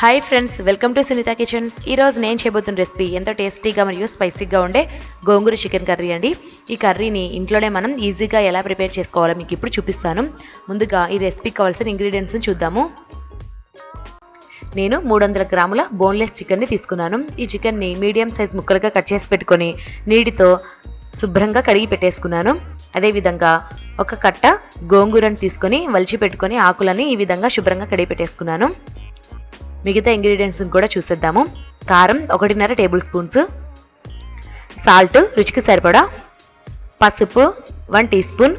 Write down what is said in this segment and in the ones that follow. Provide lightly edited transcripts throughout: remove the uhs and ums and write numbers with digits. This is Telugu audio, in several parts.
Hi friends, welcome to Sunitha kitchens. ఈరోజు నేను చేయబోతున్న రెసిపీ ఎంతో టేస్టీగా మరియు స్పైసీగా ఉండే గోంగూర చికెన్ కర్రీ అండి. ఈ కర్రీని ఇంట్లోనే మనం ఈజీగా ఎలా ప్రిపేర్ చేసుకోవాలో మీకు ఇప్పుడు చూపిస్తాను. ముందుగా ఈ రెసిపీకి కావాల్సిన ఇంగ్రీడియంట్స్ని చూద్దాము. నేను 300 గ్రాముల బోన్లెస్ చికెన్ని తీసుకున్నాను. ఈ చికెన్ని మీడియం సైజ్ ముక్కలుగా కట్ చేసి పెట్టుకొని నీటితో శుభ్రంగా కడిగి పెట్టేసుకున్నాను. అదేవిధంగా ఒక కట్ట గోంగూరను తీసుకొని వలిచి పెట్టుకొని ఆకులని ఈ విధంగా శుభ్రంగా కడిగి పెట్టేసుకున్నాను. మిగతా ఇంగ్రీడియంట్స్ని కూడా చూసేద్దాము. కారం 1.5 టేబుల్ స్పూన్స్, సాల్ట్ రుచికి సరిపడా, పసుపు 1 టీ స్పూన్,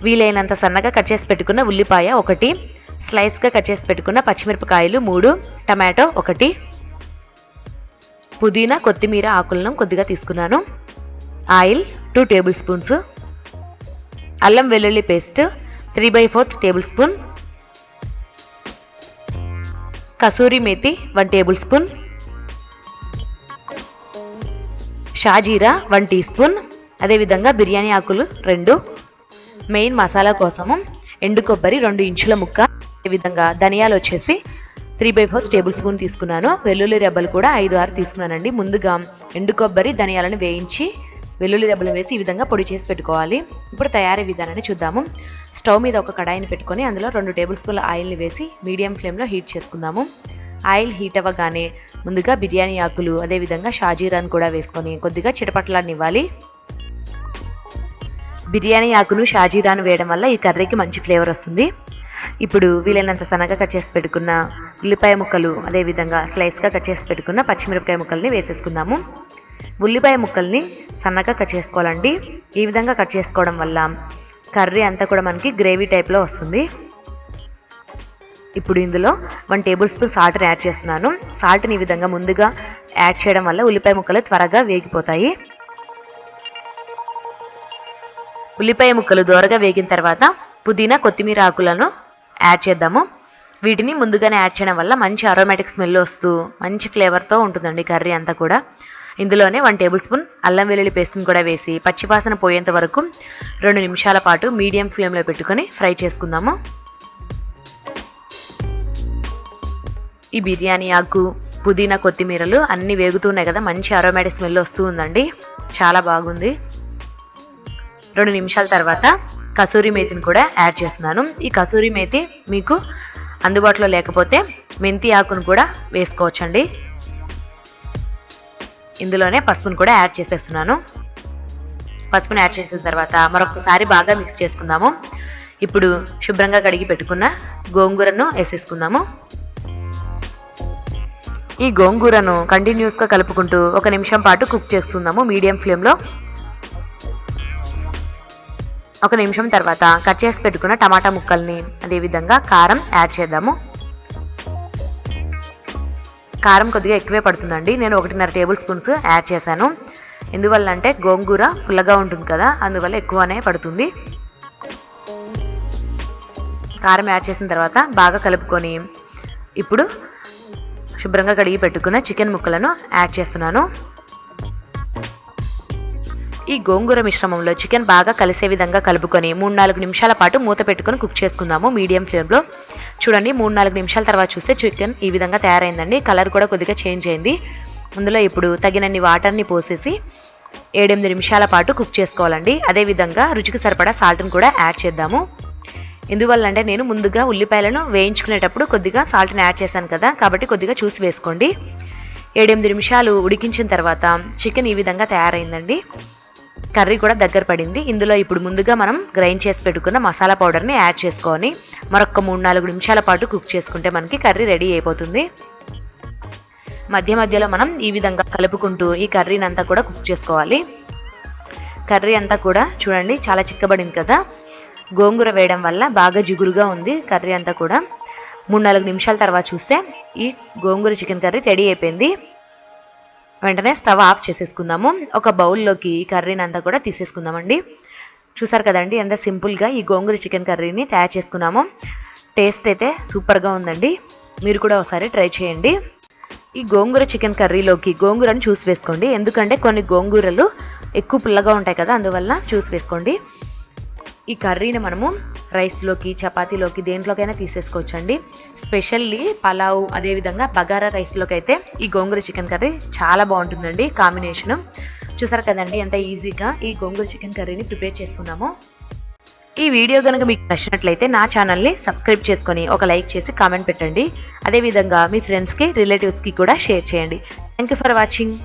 వీలైనంత సన్నగా కట్ చేసి పెట్టుకున్న ఉల్లిపాయ 1, స్లైస్గా కట్ చేసి పెట్టుకున్న పచ్చిమిరపకాయలు 3, టమాటో 1, పుదీనా కొత్తిమీర ఆకులను కొద్దిగా తీసుకున్నాను, ఆయిల్ 2 టేబుల్ స్పూన్స్, అల్లం వెల్లుల్లి paste 3/4 tablespoon, kasuri methi 1 tablespoon, shahjeera 1 tea spoon, అదేవిధంగా బిర్యానీ ఆకులు 2, మెయిన్ మసాలా కోసము ఎండు కొబ్బరి 2 ఇంచుల ముక్క, అదేవిధంగా ధనియాలు వచ్చేసి 3/4 టేబుల్ స్పూన్ తీసుకున్నాను. వెల్లుల్లి రెబ్బలు కూడా 5-6 తీసుకున్నానండి. ముందుగా ఎండు కొబ్బరి ధనియాలను వేయించి వెల్లుల్లి రెబ్బలు వేసి ఈ విధంగా పొడి చేసి పెట్టుకోవాలి. ఇప్పుడు తయారీ విధానాన్ని చూద్దాము. స్టవ్ మీద ఒక కడాయిని పెట్టుకొని అందులో 2 టేబుల్ స్పూన్ల ఆయిల్ని వేసి మీడియం ఫ్లేమ్లో హీట్ చేసుకుందాము. ఆయిల్ హీట్ అవ్వగానే ముందుగా బిర్యానీ ఆకులు అదేవిధంగా షాజీరాను కూడా వేసుకొని కొద్దిగా చిటపట్లాడనివ్వాలి. బిర్యానీ ఆకును షాజీరాను వేయడం వల్ల ఈ కర్రీకి మంచి ఫ్లేవర్ వస్తుంది. ఇప్పుడు వీలైనంత సన్నగా కట్ చేసి పెట్టుకున్న ఉల్లిపాయ ముక్కలు అదేవిధంగా స్లైస్గా కట్ చేసి పెట్టుకున్న పచ్చిమిరపకాయ ముక్కల్ని వేసేసుకుందాము. ఉల్లిపాయ ముక్కల్ని సన్నగా కట్ చేసుకోవాలండి. ఈ విధంగా కట్ చేసుకోవడం వల్ల కర్రీ అంతా కూడా మనకి గ్రేవీ టైప్లో వస్తుంది. ఇప్పుడు ఇందులో 1 టేబుల్ స్పూన్ సాల్ట్ని యాడ్ చేస్తున్నాను. సాల్ట్ని ఈ విధంగా ముందుగా యాడ్ చేయడం వల్ల ఉల్లిపాయ ముక్కలు త్వరగా వేగిపోతాయి. ఉల్లిపాయ ముక్కలు దోరగా వేగిన తర్వాత పుదీనా కొత్తిమీర ఆకులను యాడ్ చేద్దాము. వీటిని ముందుగానే యాడ్ చేయడం వల్ల మంచి అరోమాటిక్ స్మెల్ వస్తూ మంచి ఫ్లేవర్తో ఉంటుందండి కర్రీ అంతా కూడా. ఇందులోనే 1 టేబుల్ స్పూన్ అల్లం వెల్లుల్లి పేస్ట్ని కూడా వేసి పచ్చివాసన పోయేంత వరకు 2 నిమిషాల పాటు మీడియం ఫ్లేమ్లో పెట్టుకొని ఫ్రై చేసుకుందాము. ఈ బిర్యానీ ఆకు పుదీనా కొత్తిమీరలు అన్నీ వేగుతున్నాయి కదా, మంచి అరోమాటిక్ స్మెల్ వస్తూ ఉందండి, చాలా బాగుంది. 2 నిమిషాల తర్వాత కసూరి మేతిని కూడా యాడ్ చేస్తున్నాను. ఈ కసూరి మేతి మీకు అందుబాటులో లేకపోతే మెంతి ఆకును కూడా వేసుకోవచ్చండి. ఇందులోనే పసుపును కూడా యాడ్ చేసేస్తున్నాను. పసుపును యాడ్ చేసిన తర్వాత మరొకసారి బాగా మిక్స్ చేసుకుందాము. ఇప్పుడు శుభ్రంగా కడిగి పెట్టుకున్న గోంగూరను వేసేసుకుందాము. ఈ గోంగూరను కంటిన్యూస్గా కలుపుకుంటూ 1 నిమిషం పాటు కుక్ చేసుకుందాము మీడియం ఫ్లేమ్లో. 1 నిమిషం తర్వాత కట్ చేసి పెట్టుకున్న టమాటా ముక్కల్ని అదేవిధంగా కారం యాడ్ చేద్దాము. కారం కొద్దిగా ఎక్కువే పడుతుందండి. నేను 1.5 టేబుల్ స్పూన్స్ యాడ్ చేశాను. ఎందువల్ల అంటే గోంగూర పుల్లగా ఉంటుంది కదా, అందువల్ల ఎక్కువనే పడుతుంది. కారం యాడ్ చేసిన తర్వాత బాగా కలుపుకొని ఇప్పుడు శుభ్రంగా కడిగి పెట్టుకున్న చికెన్ ముక్కలను యాడ్ చేస్తున్నాను. ఈ గోంగూర మిశ్రమంలో చికెన్ బాగా కలిసే విధంగా కలుపుకొని 3-4 నిమిషాల పాటు మూత పెట్టుకొని కుక్ చేసుకుందాము మీడియం ఫ్లేమ్లో. చూడండి, 3-4 నిమిషాల తర్వాత చూస్తే చికెన్ ఈ విధంగా తయారైందండి. కలర్ కూడా కొద్దిగా చేంజ్ అయింది. అందులో ఇప్పుడు తగినన్ని వాటర్ని పోసేసి 7-8 నిమిషాల పాటు కుక్ చేసుకోవాలండి. అదేవిధంగా రుచికి సరిపడా సాల్ట్ని కూడా యాడ్ చేద్దాము. ఎందువల్లంటే నేను ముందుగా ఉల్లిపాయలను వేయించుకునేటప్పుడు కొద్దిగా సాల్ట్ని యాడ్ చేశాను కదా, కాబట్టి కొద్దిగా చూసి వేసుకోండి. 7-8 నిమిషాలు ఉడికించిన తర్వాత చికెన్ ఈ విధంగా తయారైందండి. కర్రీ కూడా దగ్గర పడింది. ఇందులో ఇప్పుడు ముందుగా మనం గ్రైండ్ చేసి పెట్టుకున్న మసాలా పౌడర్ని యాడ్ చేసుకొని మరొక 3-4 నిమిషాల పాటు కుక్ చేసుకుంటే మనకి కర్రీ రెడీ అయిపోతుంది. మధ్య మధ్యలో మనం ఈ విధంగా కలుపుకుంటూ ఈ కర్రీని అంతా కూడా కుక్ చేసుకోవాలి. కర్రీ అంతా కూడా చూడండి చాలా చిక్కబడింది కదా, గోంగూర వేయడం వల్ల బాగా జిగురుగా ఉంది కర్రీ అంతా కూడా. 3-4 నిమిషాల తర్వాత చూస్తే ఈ గోంగూర చికెన్ కర్రీ రెడీ అయిపోయింది. వెంటనే స్టవ్ ఆఫ్ చేసేసుకుందాము. ఒక బౌల్లోకి ఈ కర్రీని అంతా కూడా తీసేసుకుందామండి. చూసారు కదండి ఎంత సింపుల్గా ఈ గోంగూర చికెన్ కర్రీని తయారు చేసుకున్నాము. టేస్ట్ అయితే సూపర్గా ఉందండి, మీరు కూడా ఒకసారి ట్రై చేయండి. ఈ గోంగూర చికెన్ కర్రీలోకి గోంగూరను చూసి వేసుకోండి, ఎందుకంటే కొన్ని గోంగూరలు ఎక్కువ పుల్లగా ఉంటాయి కదా, అందువల్ల చూసి వేసుకోండి. ఈ కర్రీని మనము రైస్లోకి చపాతీలోకి దేంట్లోకైనా తీసేసుకోవచ్చండి. స్పెషల్లీ పలావ్ అదేవిధంగా బగారా రైస్లోకి అయితే ఈ గోంగూర చికెన్ కర్రీ చాలా బాగుంటుందండి కాంబినేషను. చూసారు కదండి ఎంత ఈజీగా ఈ గోంగూర చికెన్ కర్రీని ప్రిపేర్ చేసుకున్నాము. ఈ వీడియో కనుక మీకు నచ్చినట్లయితే నా ఛానల్ని సబ్స్క్రైబ్ చేసుకొని ఒక లైక్ చేసి కామెంట్ పెట్టండి. అదేవిధంగా మీ ఫ్రెండ్స్కి రిలేటివ్స్కి కూడా షేర్ చేయండి. Thank you for watching.